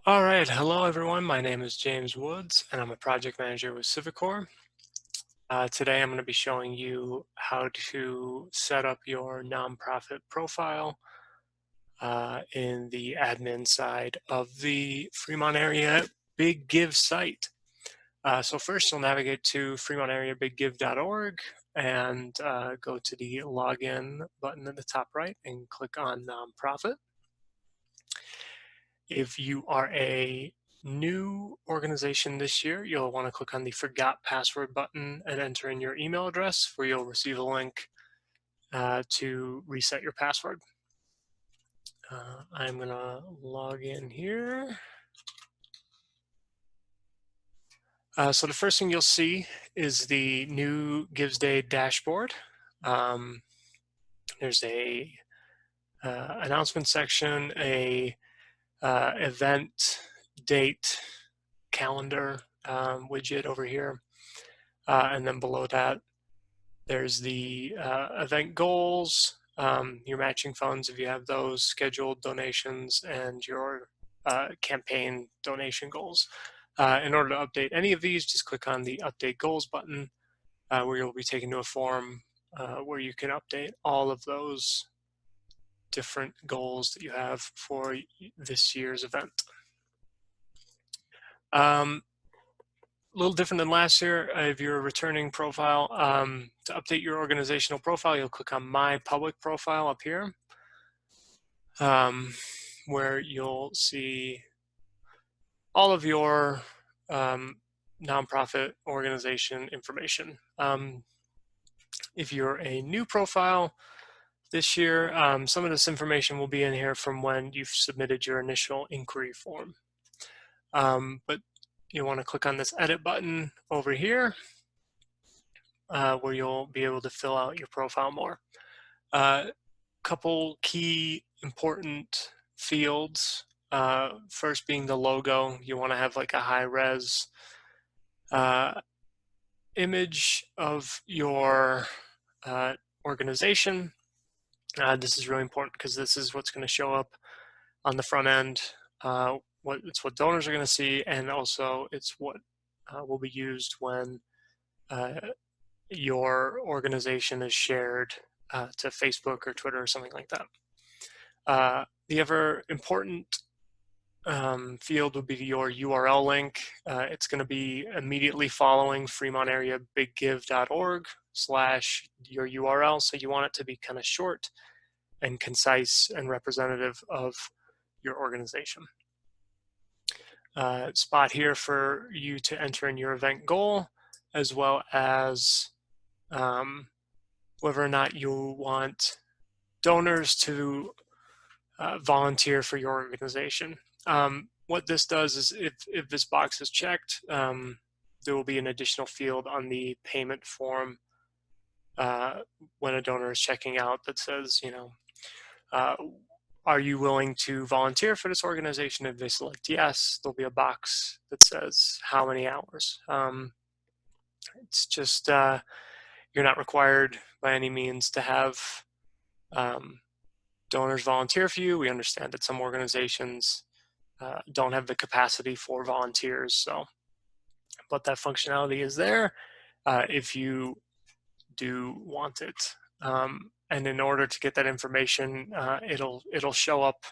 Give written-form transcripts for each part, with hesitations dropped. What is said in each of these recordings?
All right, hello everyone. My name is James Woods, and I'm a project manager with Civicor. Today, I'm going to be showing you how to set up your nonprofit profile in the admin side of the Fremont Area Big Give site. So first, you'll navigate to fremontareabiggive.org and go to the login button at the top right and click on nonprofit. If you are a new organization this year, you'll want to click on the Forgot Password button and enter in your email address, where you'll receive a link to reset your password. I'm going to log in here. So the first thing you'll see is the new Gives Day dashboard. There's a announcement section, a event date calendar widget over here. And then below that, there's the event goals, your matching funds if you have those, scheduled donations, and your campaign donation goals. In order to update any of these, just click on the Update Goals button, where you'll be taken to a form where you can update all of those different goals that you have for this year's event. A little different than last year. If you're a returning profile, to update your organizational profile, you'll click on My Public Profile up here, where you'll see all of your nonprofit organization information. If you're a new profile this year, some of this information will be in here from when you've submitted your initial inquiry form. But you want to click on this edit button over here, where you'll be able to fill out your profile more. Couple key important fields. First being the logo. You want to have like a high res image of your organization. This is really important because this is what's going to show up on the front end. It's what donors are going to see, and also it's what will be used when your organization is shared to Facebook or Twitter or something like that. The other important field would be your URL link. It's going to be immediately following fremontareabiggive.org / your URL, so you want it to be kind of short and concise and representative of your organization. Spot here for you to enter in your event goal, as well as whether or not you want donors to volunteer for your organization. What this does is if this box is checked, there will be an additional field on the payment form when a donor is checking out that says, are you willing to volunteer for this organization? If they select yes, there'll be a box that says how many hours. It's just, you're not required by any means to have donors volunteer for you. We understand that some organizations don't have the capacity for volunteers, but that functionality is there if you do want it. And in order to get that information, it'll show up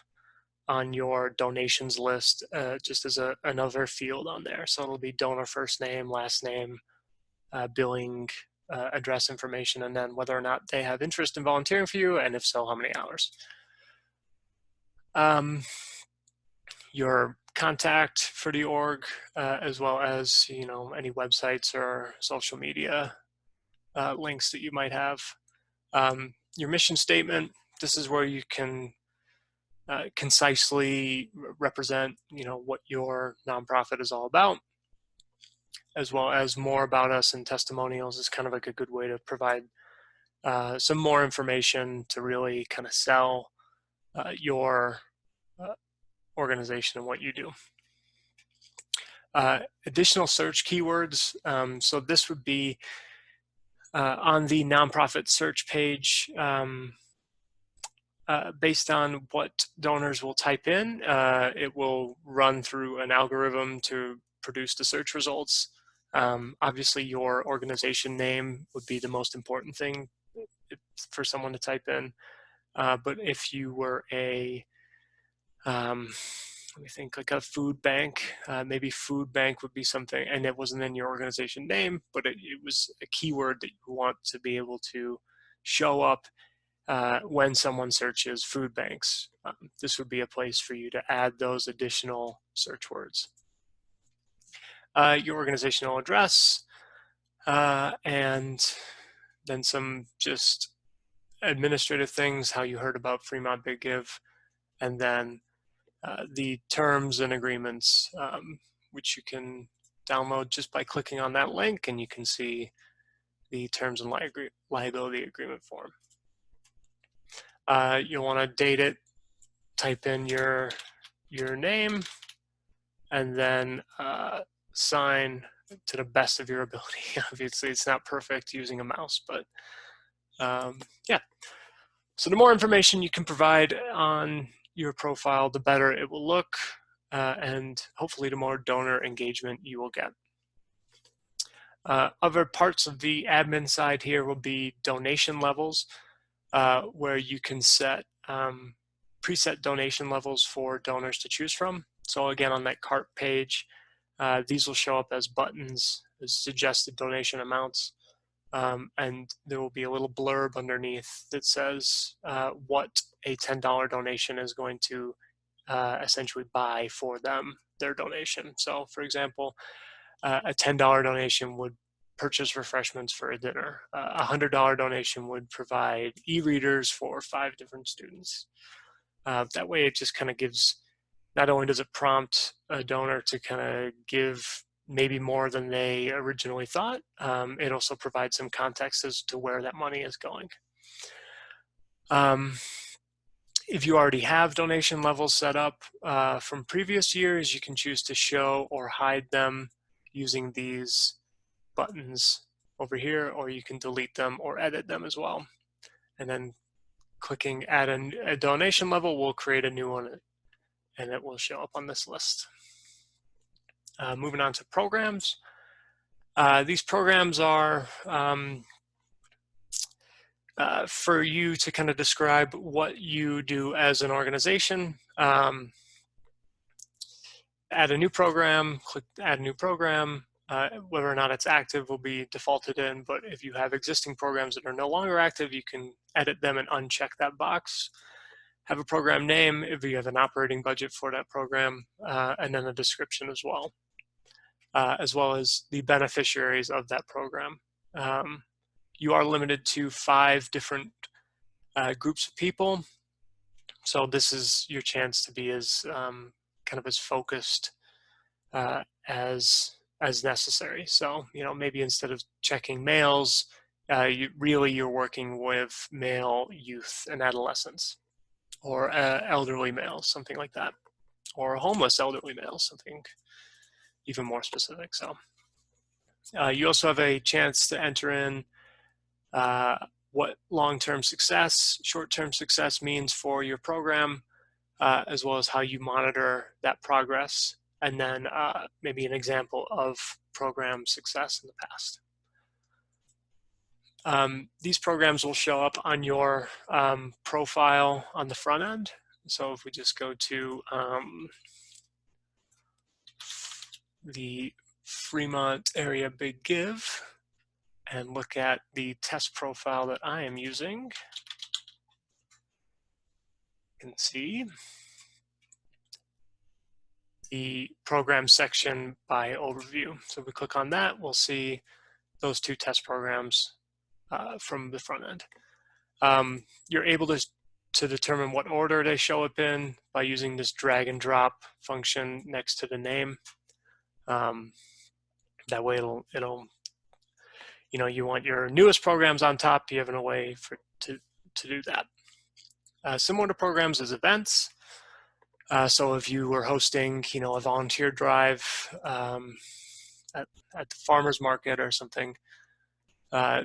on your donations list just as another field on there. So it'll be donor first name, last name, billing, address information, and then whether or not they have interest in volunteering for you, and if so, how many hours. Your contact for the org, as well as any websites or social media links that you might have. Your mission statement, this is where you can concisely represent what your nonprofit is all about, as well as more about us, and testimonials is kind of like a good way to provide some more information to really kind of sell your organization and what you do. Additional search keywords. So this would be on the nonprofit search page. based on what donors will type in, it will run through an algorithm to produce the search results. Obviously, your organization name would be the most important thing for someone to type in. But if you were let me think, like a food bank, maybe food bank would be something, and it wasn't in your organization name, but it was a keyword that you want to be able to show up when someone searches food banks. This would be a place for you to add those additional search words. Your organizational address, and then some just administrative things, how you heard about Fremont Big Give, and then the terms and agreements, which you can download just by clicking on that link, and you can see the terms and liability agreement form. You'll want to date it, type in your name, and then sign to the best of your ability. Obviously, it's not perfect using a mouse, but yeah. So the more information you can provide on your profile, the better it will look, and hopefully the more donor engagement you will get. Other parts of the admin side here will be donation levels, where you can set preset donation levels for donors to choose from. So again, on that cart page, these will show up as buttons, as suggested donation amounts. And there will be a little blurb underneath that says what a $10 donation is going to essentially buy for them, their donation. So for example, a $10 donation would purchase refreshments for a dinner. A $100 donation would provide e-readers for 5 different students. That way it just kind of gives, not only does it prompt a donor to kind of give maybe more than they originally thought, it also provides some context as to where that money is going. If you already have donation levels set up from previous years, you can choose to show or hide them using these buttons over here, or you can delete them or edit them as well. And then clicking add a donation level will create a new one, and it will show up on this list. Moving on to programs. These programs are for you to kind of describe what you do as an organization. Add a new program, click add new program. Whether or not it's active will be defaulted in, but if you have existing programs that are no longer active, you can edit them and uncheck that box. Have a program name if you have an operating budget for that program, and then a description as well as the beneficiaries of that program. You are limited to 5 different groups of people, so this is your chance to be as kind of as focused as necessary. So, you know, maybe instead of checking males, you're working with male youth and adolescents, or elderly males, something like that, or homeless elderly males, something even more specific. So you also have a chance to enter in what long-term success, short-term success means for your program, as well as how you monitor that progress, and then maybe an example of program success in the past. These programs will show up on your profile on the front end. So if we just go to the Fremont Area Big Give and look at the test profile that I am using, you can see the program section by overview. So if we click on that, we'll see those 2 test programs from the front end. You're able to determine what order they show up in by using this drag and drop function next to the name. That way it'll, you know, you want your newest programs on top, you have a way to do that. Similar to programs as events. So if you were hosting, you know, a volunteer drive at the farmer's market or something,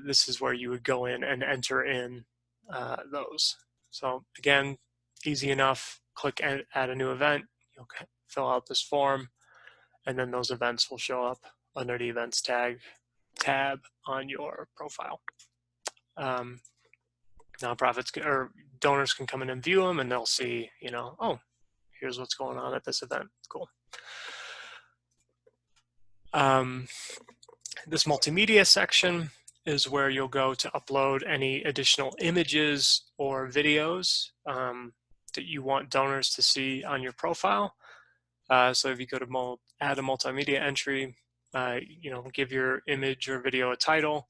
this is where you would go in and enter in those. So again, easy enough. Click add a new event. You'll fill out this form, and then those events will show up under the events tab on your profile. Nonprofits or donors can come in and view them, and they'll see, oh, here's what's going on at this event. Cool. This multimedia section is where you'll go to upload any additional images or videos that you want donors to see on your profile. So if you go to add a multimedia entry, give your image or video a title,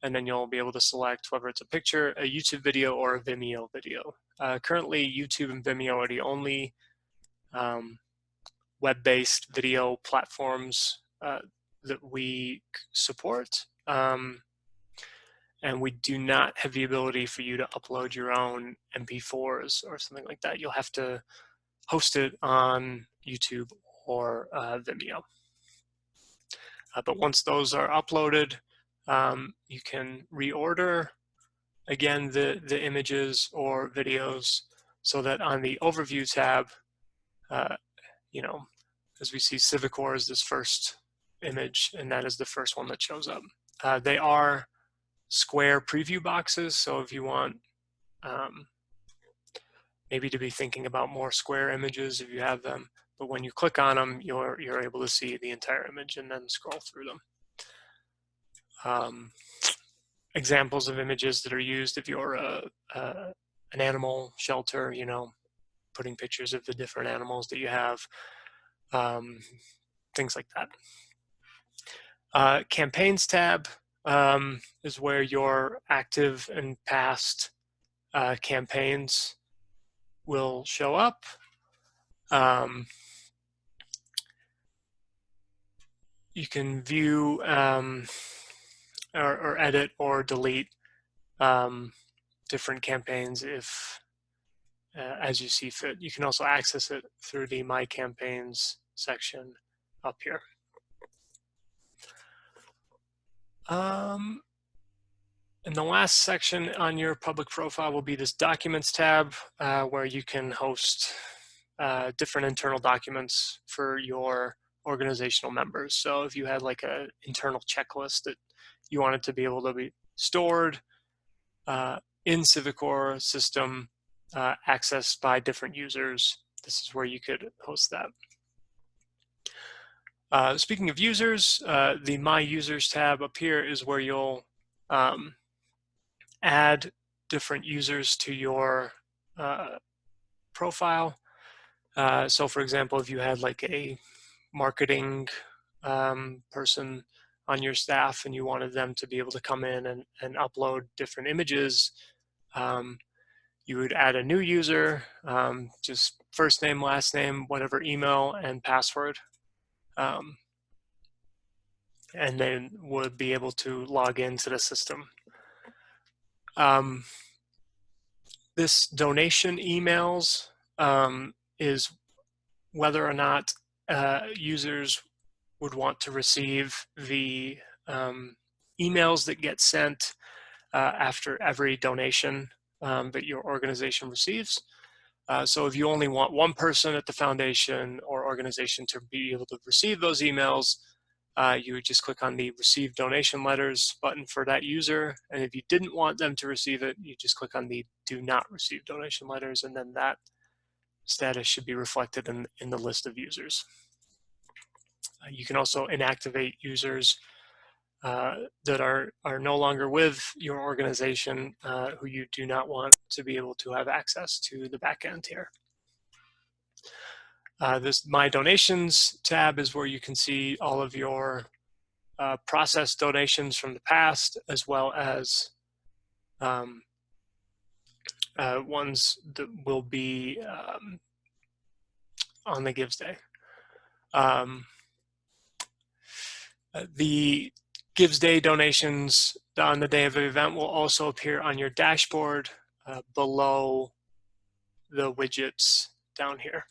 and then you'll be able to select whether it's a picture, a YouTube video, or a Vimeo video. Currently, YouTube and Vimeo are the only web-based video platforms that we support. And we do not have the ability for you to upload your own MP4s or something like that. You'll have to host it on YouTube or Vimeo. But once those are uploaded, you can reorder, again, the images or videos so that on the Overview tab, as we see, Civicor is this first image, and that is the first one that shows up. They are square preview boxes, so if you want maybe to be thinking about more square images if you have them, but when you click on them, you're able to see the entire image and then scroll through them. Examples of images that are used if you're an animal shelter, putting pictures of the different animals that you have, things like that. Campaigns tab is where your active and past campaigns will show up. You can view or edit or delete different campaigns as you see fit. You can also access it through the My Campaigns section up here. And the last section on your public profile will be this Documents tab, where you can host different internal documents for your organizational members. So if you had like an internal checklist that you wanted to be able to be stored in Civicor system, accessed by different users, this is where you could host that. Speaking of users, the My Users tab up here is where you'll add different users to your profile. So for example, if you had like a marketing person on your staff and you wanted them to be able to come in and upload different images, you would add a new user, just first name, last name, whatever email and password, and then would be able to log into the system. This donation emails is whether or not users would want to receive the emails that get sent after every donation that your organization receives. So if you only want one person at the foundation or organization to be able to receive those emails, you would just click on the Receive Donation Letters button for that user. And if you didn't want them to receive it, you just click on the Do Not Receive Donation Letters, and then that status should be reflected in the list of users. You can also inactivate users that are no longer with your organization who you do not want to be able to have access to the back end here. This My Donations tab is where you can see all of your processed donations from the past, as well as ones that will be on the Gives Day. The Gives Day donations on the day of the event will also appear on your dashboard below the widgets down here.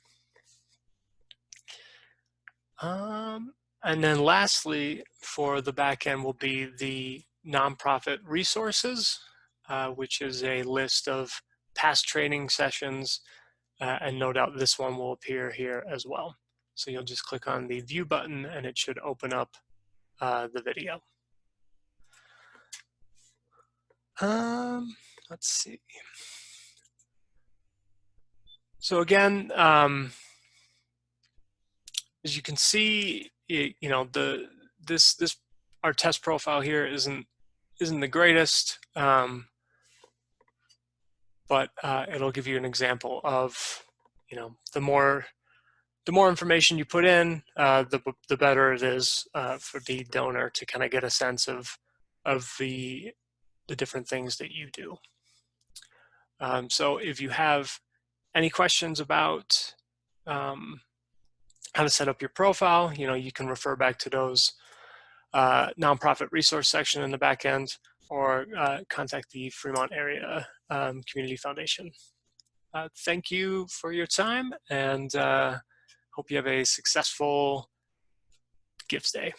And then lastly, for the backend will be the nonprofit resources, which is a list of past training sessions, and no doubt this one will appear here as well. So you'll just click on the view button and it should open up the video. Let's see. So again, as you can see, our test profile here isn't the greatest, but it'll give you an example of, the more information you put in, the better it is for the donor to kind of get a sense of the different things that you do. So if you have any questions about how to set up your profile, you can refer back to those nonprofit resource section in the back end, or contact the Fremont Area Community Foundation. Thank you for your time, and hope you have a successful Gifts Day.